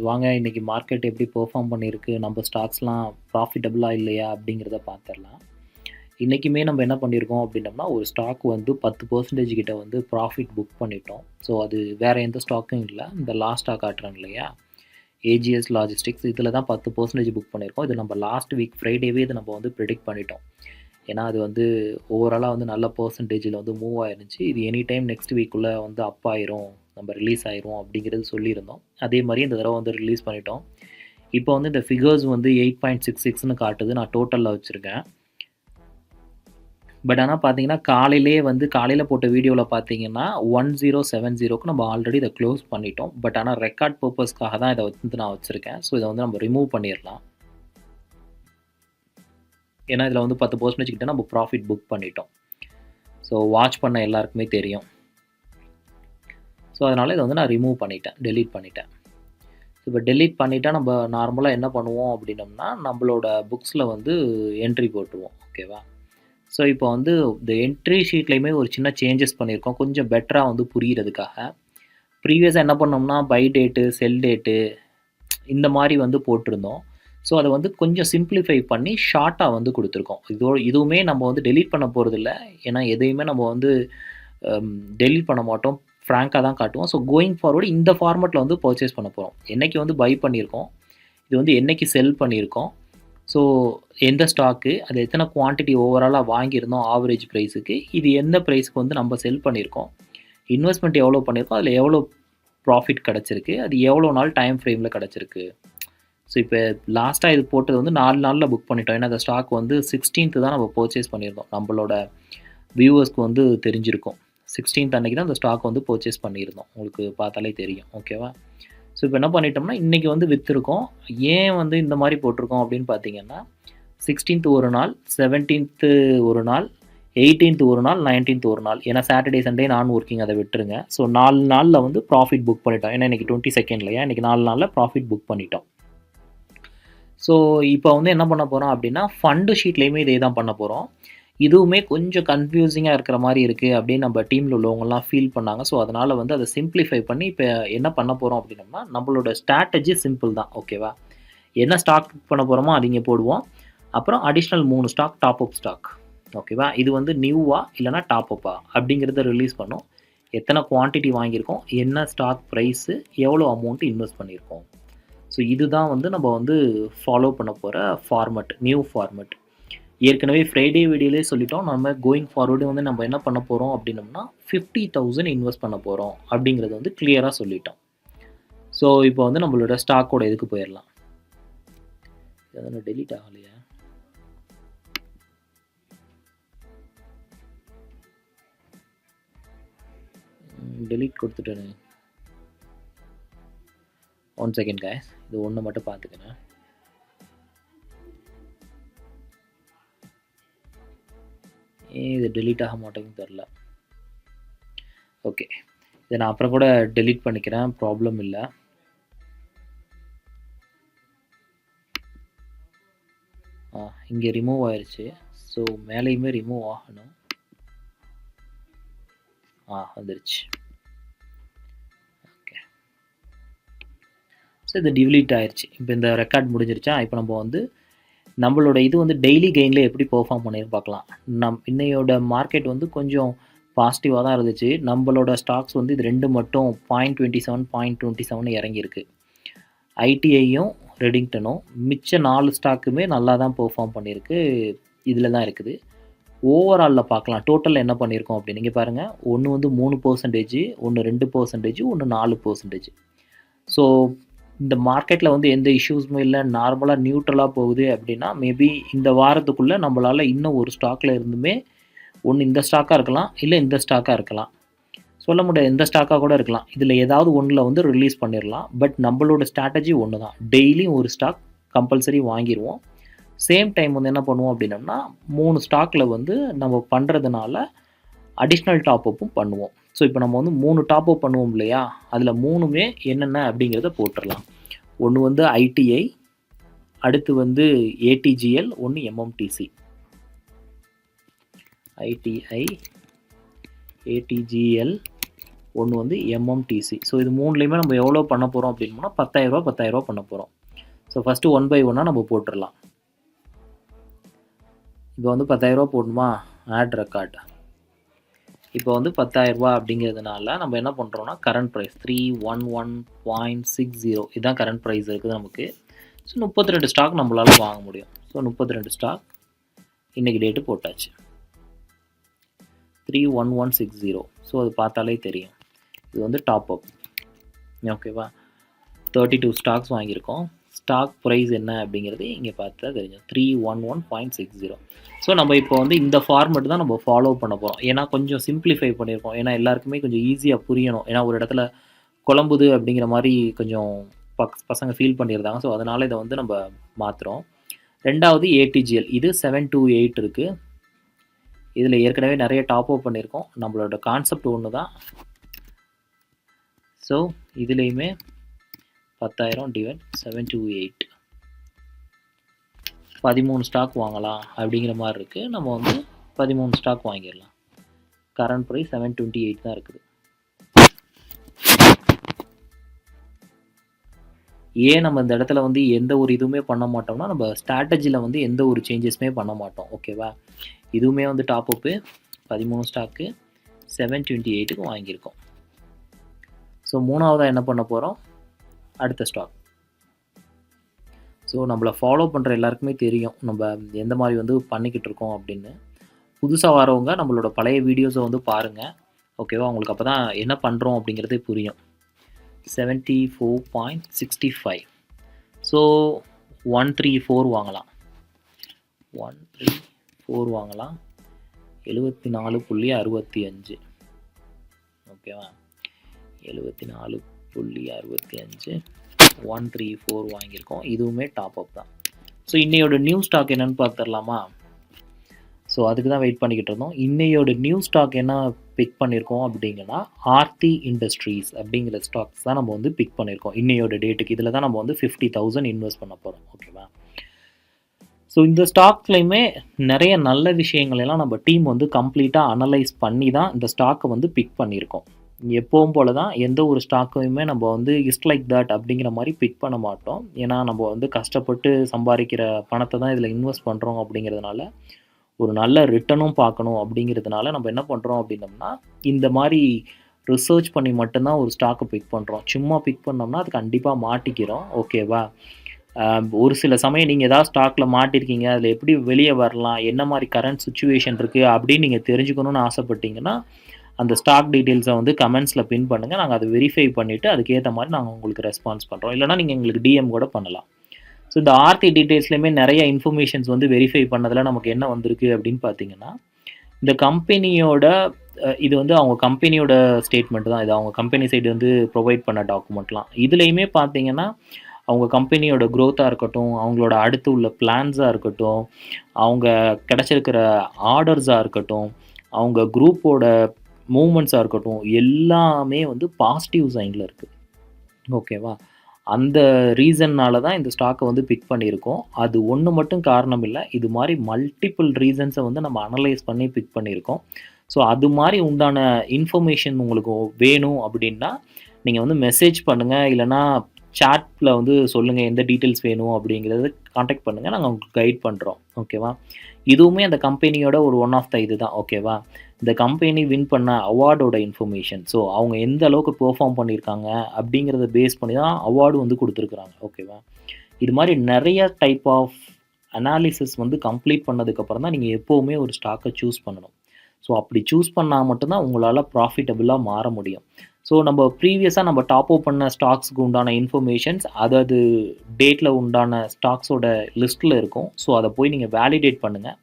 வாங்க இன்னைக்கு மார்க்கெட் எப்படி பெர்ஃபார்ம் பண்ணியிருக்கு, நம்ம ஸ்டாக்ஸ்லாம் ப்ராஃபிட்டபிளா இல்லையா அப்படிங்கிறத பார்த்துரலாம். இன்றைக்குமே நம்ம என்ன பண்ணியிருக்கோம் அப்படின்னம்னா, ஒரு ஸ்டாக் வந்து 10% கிட்ட வந்து ப்ராஃபிட் புக் பண்ணிட்டோம். ஸோ அது வேறு எந்த ஸ்டாக்கும் இல்ல. இந்த லாஸ்ட்டாக காட்டுறேன் இல்லையா, ஏஜிஎஸ் லாஜிஸ்டிக்ஸ் இதில் தான் 10% புக் பண்ணியிருக்கோம். இது நம்ம லாஸ்ட் வீக் ஃப்ரைடேவே இதை நம்ம வந்து ப்ரிடிக்ட் பண்ணிட்டோம். ஏன்னா அது வந்து ஓவராலாக வந்து நல்ல பர்சன்டேஜில் வந்து மூவ் ஆயிருந்துச்சு. இது எனி டைம் நெக்ஸ்ட் வீக்குள்ளே வந்து அப் ஆயிரும், நம்ம ரிலீஸ் ஆயிரும் அப்படிங்கிறது சொல்லியிருந்தோம். அதே மாதிரி இந்த தடவை வந்து ரிலீஸ் பண்ணிட்டோம். இப்போ வந்து இந்த ஃபிகர்ஸ் வந்து 8.66ன்னு காட்டுது. நான் டோட்டலில் வச்சுருக்கேன். பட் ஆனால் பார்த்தீங்கன்னா காலையில் போட்ட வீடியோவில் பார்த்தீங்கன்னா 1070க்கு நம்ம ஆல்ரெடி இதை க்ளோஸ் பண்ணிட்டோம். பட் ஆனால் ரெக்கார்ட் பர்பஸ்க்காக தான் இதை வந்து நான் வச்சுருக்கேன். ஸோ இதை வந்து நம்ம ரிமூவ் பண்ணிடலாம். ஏன்னா இதில் வந்து 10% கிட்ட நம்ம ப்ராஃபிட் புக் பண்ணிட்டோம். ஸோ வாட்ச் பண்ண எல்லாருக்குமே தெரியும். ஸோ அதனால் இதை வந்து நான் ரிமூவ் பண்ணிட்டேன், டெலீட் பண்ணிட்டேன். இப்போ டெலீட் பண்ணிட்டா நம்ம நார்மலாக என்ன பண்ணுவோம் அப்படின்னம்னா, நம்மளோட புக்ஸில் வந்து என்ட்ரி போட்டுருவோம். ஓகேவா? ஸோ இப்போ வந்து இந்த என்ட்ரி ஷீட்லேயுமே ஒரு சின்ன சேஞ்சஸ் பண்ணியிருக்கோம், கொஞ்சம் பெட்டராக வந்து புரிகிறதுக்காக. ப்ரீவியஸாக என்ன பண்ணோம்னா, பை டேட்டு, செல் டேட்டு இந்த மாதிரி வந்து போட்டிருந்தோம். ஸோ அதை வந்து கொஞ்சம் சிம்பிளிஃபை பண்ணி ஷார்ட்டாக வந்து கொடுத்துருக்கோம். இதுவுமே நம்ம வந்து டெலீட் பண்ண போகிறதில்ல. ஏன்னா எதையுமே நம்ம வந்து டெலீட் பண்ண மாட்டோம், ஃப்ராங்காக தான் காட்டுவோம். ஸோ கோயிங் ஃபார்வர்டு இந்த ஃபார்மெட்டில் வந்து பர்ச்சேஸ் பண்ண போகிறோம். என்றைக்கு வந்து பை பண்ணியிருக்கோம், இது வந்து என்றைக்கு செல் பண்ணியிருக்கோம், ஸோ எந்த ஸ்டாக்கு, அது எத்தனை குவான்டிட்டி ஓவராலாக வாங்கியிருந்தோம் ஆவரேஜ் ப்ரைஸுக்கு, இது எந்த ப்ரைஸுக்கு வந்து நம்ம செல் பண்ணியிருக்கோம், இன்வெஸ்ட்மெண்ட் எவ்வளோ பண்ணியிருக்கோம், அதில் எவ்வளோ ப்ராஃபிட் கிடச்சிருக்கு, அது எவ்வளோ நாள் டைம் ஃப்ரேமில் கிடச்சிருக்கு. ஸோ இப்போ லாஸ்ட்டாக இது போட்டது வந்து 4 நாளில் புக் பண்ணிட்டோம். ஏன்னா அந்த ஸ்டாக் வந்து 16th தான் நம்ம பர்ச்சேஸ் பண்ணியிருந்தோம். நம்மளோட வியூவர்ஸ்க்கு வந்து தெரிஞ்சிருக்கும். 16th அன்றைக்கி தான் அந்த ஸ்டாக் வந்து பர்ச்சேஸ் பண்ணியிருந்தோம். உங்களுக்கு பார்த்தாலே தெரியும். ஓகேவா? ஸோ இப்போ என்ன பண்ணிட்டோம்னா, இன்றைக்கி வந்து விற்றுருக்கோம். ஏன் வந்து இந்த மாதிரி போட்டிருக்கோம் அப்படின்னு பார்த்தீங்கன்னா, 16th ஒரு நாள், 17th ஒரு நாள், 18th ஒரு நாள், 19th ஒரு நாள். ஏன்னா சாட்டர்டே சண்டே நான் ஒர்க்கிங், அதை விட்டுருங்க. ஸோ 4 நாளில் வந்து ப்ராஃபிட் புக் பண்ணிட்டோம். ஏன்னா இன்றைக்கி 22nd இல்லையா, இன்றைக்கி 4 நாளில் ப்ராஃபிட் புக் பண்ணிட்டோம். ஸோ இப்போ வந்து என்ன பண்ண போகிறோம் அப்படின்னா, ஃபண்டு ஷீட்லேயுமே இதே தான் பண்ண போகிறோம். இதுவுமே கொஞ்சம் கன்ஃபியூசிங்காக இருக்கிற மாதிரி இருக்குது அப்படின்னு நம்ம டீமில் உள்ளவங்கலாம் ஃபீல் பண்ணாங்க. ஸோ அதனால் வந்து அதை சிம்பிளிஃபை பண்ணி இப்போ என்ன பண்ண போகிறோம் அப்படின்னம்னா, நம்மளோட ஸ்ட்ராட்டஜி சிம்பிள் தான். ஓகேவா? என்ன ஸ்டாக் பண்ண போகிறோமோ அது இங்கே போடுவோம். அப்புறம் additional 3 stock, top up stock. ஓகேவா? இது வந்து நியூவா இல்லைனா டாப் அப்பா அப்படிங்கிறத ரிலீஸ் பண்ணோம். எத்தனை குவான்டிட்டி வாங்கியிருக்கோம், என்ன ஸ்டாக் ப்ரைஸு, எவ்வளோ அமௌண்ட்டு இன்வெஸ்ட் பண்ணியிருக்கோம். ஸோ இதுதான் வந்து நம்ம வந்து ஃபாலோ பண்ண போகிற ஃபார்மெட், நியூ ஃபார்மெட். ஏற்கனவே ஃப்ரைடே வீடியோலே சொல்லிட்டோம், நம்ம கோயிங் ஃபார்வர்டு வந்து நம்ம என்ன பண்ண போகிறோம் அப்படின்னம்னா 50,000 இன்வெஸ்ட் பண்ண போகிறோம் அப்படிங்கிறது வந்து கிளியராக சொல்லிட்டோம். ஸோ இப்போ வந்து நம்மளோட ஸ்டாக்கோட இதுக்கு போயிடலாம். அதனால் டெலீட் ஆகலையா? டெலீட் கொடுத்துட்டேனே. 1 செகண்ட் guys, இது ஒன்று மட்டும் பார்த்துக்கிறேன். இது டெலீட் ஆக மாட்டேங்குன்னு தெரில. ஓகே, இதை நான் அப்புறம் கூட டெலீட் பண்ணிக்கிறேன், ப்ராப்ளம் இல்லை. இங்கே ரிமூவ் ஆயிடுச்சு. ஸோ மேலேயுமே ரிமூவ் ஆகணும். வந்துருச்சு. ஓகே, ஸோ இது டிலீட் ஆயிடுச்சு. இப்போ இந்த ரெக்கார்ட் முடிஞ்சிருச்சா? இப்போ நம்ம வந்து நம்மளோட இது வந்து டெய்லி கெயினில் எப்படி பெர்ஃபார்ம் பண்ணின்னு பார்க்கலாம். இன்னையோட மார்க்கெட் வந்து கொஞ்சம் பாசிட்டிவாக தான் இருந்துச்சு. நம்மளோட ஸ்டாக்ஸ் வந்து இது 2 மட்டும் 0.27 இறங்கியிருக்கு. ஐடிஐயும் ரெடிங்டனும். மிச்ச 4 ஸ்டாக்குமே நல்லா தான் பெர்ஃபார்ம் பண்ணியிருக்கு. இதில் தான் இருக்குது. ஓவராலில் பார்க்கலாம் டோட்டலில் என்ன பண்ணியிருக்கோம் அப்படின்னு. நீங்கள் பாருங்கள், ஒன்று வந்து 3%, ஒன்று 2%, ஒன்று 4%. ஸோ இந்த மார்க்கெட்டில் வந்து எந்த இஷ்யூஸுமே இல்லை, நார்மலாக நியூட்ரலாக போகுது அப்படின்னா, மேபி இந்த வாரத்துக்குள்ளே நம்மளால் இன்னும் ஒரு ஸ்டாக்கில் இருந்துமே ஒன்று இந்த ஸ்டாக்காக இருக்கலாம், இல்லை இந்த ஸ்டாக்காக இருக்கலாம், சொல்ல முடியாது, எந்த ஸ்டாக்காக கூட இருக்கலாம். இதில் ஏதாவது ஒன்றில் வந்து ரிலீஸ் பண்ணிடலாம். பட் நம்மளோட ஸ்ட்ராட்டஜி ஒன்று தான், டெய்லியும் ஒரு ஸ்டாக் கம்பல்சரி வாங்கிடுவோம். சேம் டைம் வந்து என்ன பண்ணுவோம் அப்படின்னம்னா, 3 ஸ்டாக்கில் வந்து நம்ம பண்ணுறதுனால அடிஷ்னல் டாப் அப்பும் பண்ணுவோம். ஸோ இப்போ நம்ம வந்து 3 டாப் அப் பண்ணுவோம் இல்லையா, அதில் 3மே என்னென்ன அப்படிங்கிறத போட்டுடலாம். ஒன்று வந்து ஐடிஐ, அடுத்து வந்து ஏடிஜிஎல், ஒன்று எம்எம்டிசி. ஐடிஐ, ஏடிஜிஎல், ஒன்று வந்து MMTC. ஸோ இது மூணுலேயுமே நம்ம எவ்வளோ பண்ண போகிறோம் அப்படின்னா 10,000 பண்ண போகிறோம். ஸோ ஃபஸ்ட்டு 1 by 1 நம்ம போட்டுடலாம். இப்போ வந்து 10,000 போடணுமா, ஆட் ரெக்கார்ட். இப்போ வந்து 10,000 அப்படிங்கிறதுனால நம்ம என்ன பண்ணுறோம்னா கரண்ட் ப்ரைஸ் 311.60 இதுதான் கரண்ட் ப்ரைஸ் இருக்குது நமக்கு. ஸோ 32 ஸ்டாக் நம்மளால் வாங்க முடியும். ஸோ 32 ஸ்டாக் இன்றைக்கி டேட்டு போட்டாச்சு 31160. ஸோ அது பார்த்தாலே தெரியும் இது வந்து டாப் அப். ஓகேவா, 32 ஸ்டாக்ஸ் வாங்கியிருக்கோம். ஸ்டாக் ப்ரைஸ் என்ன அப்படிங்கிறது இங்கே பார்த்தா தெரியும் 311.60. ஸோ நம்ம இப்போ வந்து இந்த ஃபார்மெட் தான் நம்ம ஃபாலோ பண்ண போகிறோம். ஏன்னா கொஞ்சம் சிம்பிளிஃபை பண்ணியிருக்கோம். ஏன்னா எல்லாருக்குமே கொஞ்சம் ஈஸியாக புரியணும். ஏன்னா ஒரு இடத்துல குழம்புது அப்படிங்கிற மாதிரி கொஞ்சம் பசங்க ஃபீல் பண்ணியிருந்தாங்க. ஸோ அதனால் இதை வந்து நம்ம மாற்றுறோம். ரெண்டாவது ATGL, இது 728 இருக்குது. இதில் ஏற்கனவே நிறைய டாப் அப் பண்ணியிருக்கோம். நம்மளோட கான்செப்ட் ஒன்று தான். ஸோ இதுலேயுமே 10,000 டிவைட் 728 13 ஸ்டாக் வாங்கலாம் அப்படிங்கிற மாதிரி இருக்குது. நம்ம வந்து 13 ஸ்டாக் வாங்கிடலாம். கரண்ட் ப்ரைஸ் 728 தான் இருக்குது. ஏன் நம்ம இந்த இடத்துல வந்து எந்த ஒரு இதுவுமே பண்ண மாட்டோம்னா நம்ம ஸ்ட்ராட்டஜியில் வந்து எந்த ஒரு சேஞ்சஸுமே பண்ண மாட்டோம். ஓகேவா, இதுவுமே வந்து டாப் அப்பு 13 ஸ்டாக்கு 728க்கு வாங்கியிருக்கோம். ஸோ மூணாவதாக என்ன பண்ண போகிறோம், அடுத்த ஸ்டாக். ஸோ நம்மளை ஃபாலோ பண்ணுற எல்லாருக்குமே தெரியும் நம்ம எந்த மாதிரி வந்து பண்ணிக்கிட்டு இருக்கோம் அப்படின்னு. புதுசாக வரவங்க நம்மளோட பழைய வீடியோஸை வந்து பாருங்கள். ஓகேவா, உங்களுக்கு அப்போ தான் என்ன பண்ணுறோம் அப்படிங்கிறதே புரியும். 74.65. ஸோ 134 வாங்கலாம். 134 வாங்கலாம். 74.65. ஓகேவா, 74.65 134 வாங்கியிருக்கோம். இதுவுமே டாப் அப் தான். ஸோ இன்னையோட நியூ ஸ்டாக் என்னென்னு பார்த்துடலாமா. ஸோ அதுக்கு தான் வெயிட் பண்ணிக்கிட்டு இருந்தோம். இன்னையோட நியூ ஸ்டாக் என்ன பிக் பண்ணியிருக்கோம் அப்படிங்கன்னா ஆர்த்தி இண்டஸ்ட்ரீஸ் அப்படிங்கிற ஸ்டாக்ஸ் தான் நம்ம வந்து பிக் பண்ணியிருக்கோம் இன்னையோட டேட்டுக்கு. இதில் தான் நம்ம வந்து 50,000 இன்வெஸ்ட் பண்ண போகிறோம். ஓகேவா, ஸோ இந்த ஸ்டாக்லையுமே நிறைய நல்ல விஷயங்கள் எல்லாம் நம்ம டீம் வந்து கம்ப்ளீட்டாக அனலைஸ் பண்ணி தான் இந்த ஸ்டாக்கை வந்து பிக் பண்ணியிருக்கோம். எப்பவும் போல தான் எந்த ஒரு ஸ்டாக்கையுமே நம்ம வந்து இஸ்ட் லைக் தட் அப்படிங்கிற மாதிரி பிக் பண்ண மாட்டோம். ஏன்னா நம்ம வந்து கஷ்டப்பட்டு சம்பாதிக்கிற பணத்தை தான் இதில் இன்வெஸ்ட் பண்ணுறோம். அப்படிங்கிறதுனால ஒரு நல்ல ரிட்டர்னும் பார்க்கணும். அப்படிங்கிறதுனால நம்ம என்ன பண்ணுறோம் அப்படின்னம்னா இந்த மாதிரி ரிசர்ச் பண்ணி மட்டும்தான் ஒரு ஸ்டாக்கை பிக் பண்ணுறோம். சும்மா பிக் பண்ணோம்னா அது கண்டிப்பாக மாட்டிக்கிறோம். ஓகேவா, ஒரு சில சமயம் நீங்கள் ஏதாவது ஸ்டாக்கில் மாட்டிருக்கீங்க, அதில் எப்படி வெளியே வரலாம், என்ன மாதிரி கரண்ட் சுச்சுவேஷன் இருக்குது அப்படின்னு நீங்கள் தெரிஞ்சுக்கணுன்னு ஆசைப்பட்டீங்கன்னா அந்த ஸ்டாக் டீட்டெயில்ஸை வந்து கமெண்ட்ஸில் பின் பண்ணுங்கள். நாங்கள் அதை வெரிஃபை பண்ணிவிட்டு அதுக்கேற்ற மாதிரி நாங்கள் உங்களுக்கு ரெஸ்பான்ஸ் பண்ணுறோம். இல்லைனா நீங்கள் எங்களுக்கு DM கூட பண்ணலாம். ஸோ இந்த ஆர்த்தி டீட்டெயில்ஸ்லையுமே நிறைய இன்ஃபர்மேஷன்ஸ் வந்து வெரிஃபை பண்ணதில் நமக்கு என்ன வந்திருக்கு அப்படின்னு பார்த்தீங்கன்னா இந்த கம்பெனியோட இது வந்து அவங்க கம்பெனியோட ஸ்டேட்மெண்ட் தான். இது அவங்க கம்பெனி சைடு வந்து ப்ரொவைட் பண்ண டாக்குமெண்ட்லாம். இதுலேயுமே பார்த்தீங்கன்னா அவங்க கம்பெனியோட க்ரோத்தாக இருக்கட்டும், அவங்களோட அடுத்து உள்ள பிளான்ஸாக இருக்கட்டும், அவங்க கிடச்சிருக்கிற ஆர்டர்ஸாக இருக்கட்டும், அவங்க குரூப்போட மூமெண்ட்ஸாக இருக்கட்டும், எல்லாமே வந்து பாசிட்டிவ் சைனில் இருக்குது. ஓகேவா, அந்த ரீசன்னால் தான் இந்த ஸ்டாக்கை வந்து பிக் பண்ணியிருக்கோம். அது ஒன்று மட்டும் காரணம் இல்லை, இது மாதிரி மல்டிபிள் ரீசன்ஸை வந்து நம்ம அனலைஸ் பண்ணி பிக் பண்ணியிருக்கோம். ஸோ அது மாதிரி உண்டான இன்ஃபர்மேஷன் உங்களுக்கு வேணும் அப்படின்னா நீங்கள் வந்து மெசேஜ் பண்ணுங்கள், இல்லைனா சாட்டில் வந்து சொல்லுங்கள் எந்த டீட்டெயில்ஸ் வேணும் அப்படிங்கிறது காண்டாக்ட் பண்ணுங்கள், நாங்கள் உங்களுக்கு கைட் பண்ணுறோம். ஓகேவா, இதுவுமே அந்த கம்பெனியோட ஒரு ஒன் ஆஃப் த இது தான். ஓகேவா, இந்த கம்பெனி வின் பண்ண அவார்டோட இன்ஃபர்மேஷன். ஸோ அவங்க எந்த அளவுக்கு பெர்ஃபார்ம் பண்ணியிருக்காங்க அப்படிங்கிறத பேஸ் பண்ணி தான் அவார்டு வந்து கொடுத்துருக்குறாங்க. ஓகேவா, இது மாதிரி நிறைய டைப் ஆஃப் அனாலிசிஸ் வந்து கம்ப்ளீட் பண்ணதுக்கப்புறம் தான் நீங்கள் எப்போவுமே ஒரு ஸ்டாக்கை சூஸ் பண்ணணும். ஸோ அப்படி சூஸ் பண்ணால் மட்டும்தான் உங்களால் ப்ராஃபிட்டபுளாக மாற முடியும். ஸோ நம்ம ப்ரீவியஸாக நம்ம டாப் அப் பண்ண ஸ்டாக்ஸுக்கு உண்டான இன்ஃபர்மேஷன்ஸ் அதாவது டேட்டில் உண்டான ஸ்டாக்ஸோட லிஸ்ட்டில் இருக்கும். ஸோ அதை போய் நீங்கள் வேலிடேட் பண்ணுங்கள்.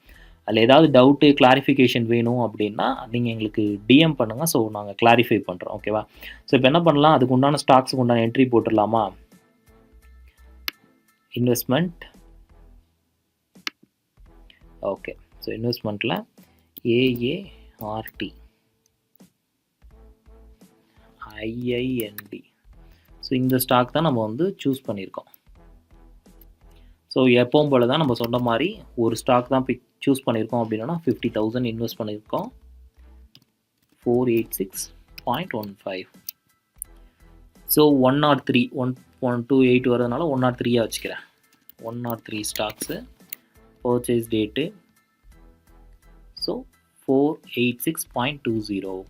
அதில் ஏதாவது டவுட்டு கிளாரிஃபிகேஷன் வேணும் அப்படின்னா நீங்கள் எங்களுக்கு DM பண்ணுங்கள். ஸோ நாங்கள் கிளாரிஃபை பண்ணுறோம். ஓகேவா, ஸோ இப்போ என்ன பண்ணலாம், அதுக்கு உண்டான ஸ்டாக்ஸுக்கு உண்டான என்ட்ரி போட்டுடலாமா. இன்வெஸ்ட்மெண்ட். ஓகே, ஸோ இன்வெஸ்ட்மெண்ட்டில் AART IIND. ஸோ இந்த ஸ்டாக் தான் நம்ம வந்து சூஸ் பண்ணியிருக்கோம். ஸோ எப்பவும் போல தான் நம்ம சொன்ன மாதிரி ஒரு ஸ்டாக் தான் சூஸ் பண்ணியிருக்கோம் அப்படின்னா 50,000 இன்வெஸ்ட் பண்ணியிருக்கோம். 486 18.15. ஸோ 103 128 வரதுனால 103 வச்சுக்கிறேன். 103 stocks, purchase date, so 486.20.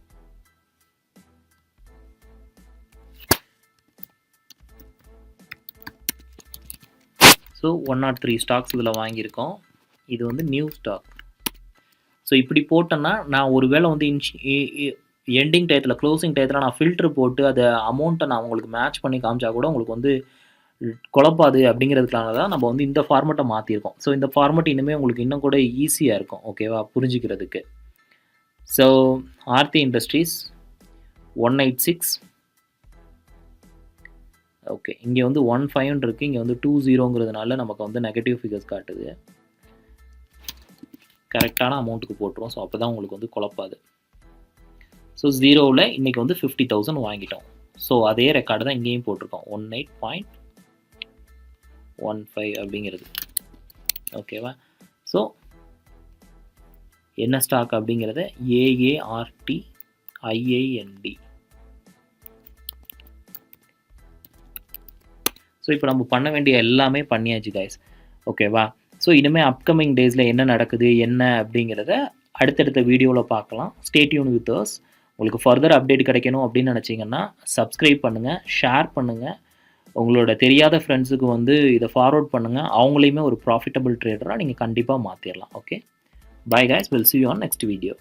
So 103 stocks இதில் வாங்கியிருக்கோம். இது வந்து நியூ ஸ்டாக். ஸோ இப்படி போட்டேன்னா நான் ஒரு வேளை வந்து எண்டிங் டயத்தில் க்ளோசிங் டயத்தில் நான் ஃபில்ட்ரு போட்டு அதை அமௌண்ட்டை நான் உங்களுக்கு மேட்ச் பண்ணி காமிச்சா கூட உங்களுக்கு வந்து குழப்பாது அப்படிங்கிறதுக்காக தான் நம்ம வந்து இந்த ஃபார்மெட்டை மாற்றிருக்கோம். ஸோ இந்த ஃபார்மெட் இனிமேல் உங்களுக்கு இன்னும் கூட ஈஸியாக இருக்கும், ஓகேவா, புரிஞ்சிக்கிறதுக்கு. ஸோ ஆர்த்தி இண்டஸ்ட்ரீஸ் 186, ஓகே, இங்கே வந்து 15 இருக்குது, இங்கே வந்து 20ங்கிறதுனால நமக்கு வந்து நெகட்டிவ் ஃபிகர்ஸ் காட்டுது. கரெக்டான அமௌண்ட்டுக்கு போட்டுருவோம். ஸோ அப்போ தான் உங்களுக்கு வந்து குழப்பாது. ஸோ 0வில் இன்றைக்கி வந்து 50,000 வாங்கிட்டோம். ஸோ அதே ரெக்கார்டு தான் இங்கேயும் போட்டிருக்கோம், 18.15 அப்படிங்கிறது, ஓகேவா. ஸோ என்ன ஸ்டாக் அப்படிங்கிறத AART IIND. ஸோ இப்போ நம்ம பண்ண வேண்டிய எல்லாமே பண்ணியாச்சு கைஸ், ஓகேவா. ஸோ இனிமேல் அப்கமிங் டேஸில் என்ன நடக்குது என்ன அப்படிங்கிறத அடுத்தடுத்த வீடியோவில் பார்க்கலாம். Stay tune with us. உங்களுக்கு ஃபர்தர் அப்டேட் கிடைக்கணும் அப்படின்னு நினச்சிங்கன்னா சப்ஸ்கிரைப் பண்ணுங்கள், ஷேர் பண்ணுங்கள், உங்களோட தெரியாத ஃப்ரெண்ட்ஸுக்கு வந்து இதை ஃபார்வர்ட் பண்ணுங்கள். அவங்களையுமே ஒரு ப்ராஃபிட்டபிள் ட்ரேடராக நீங்கள் கண்டிப்பாக மாற்றிடலாம். Okay, bye guys, will see you on next video.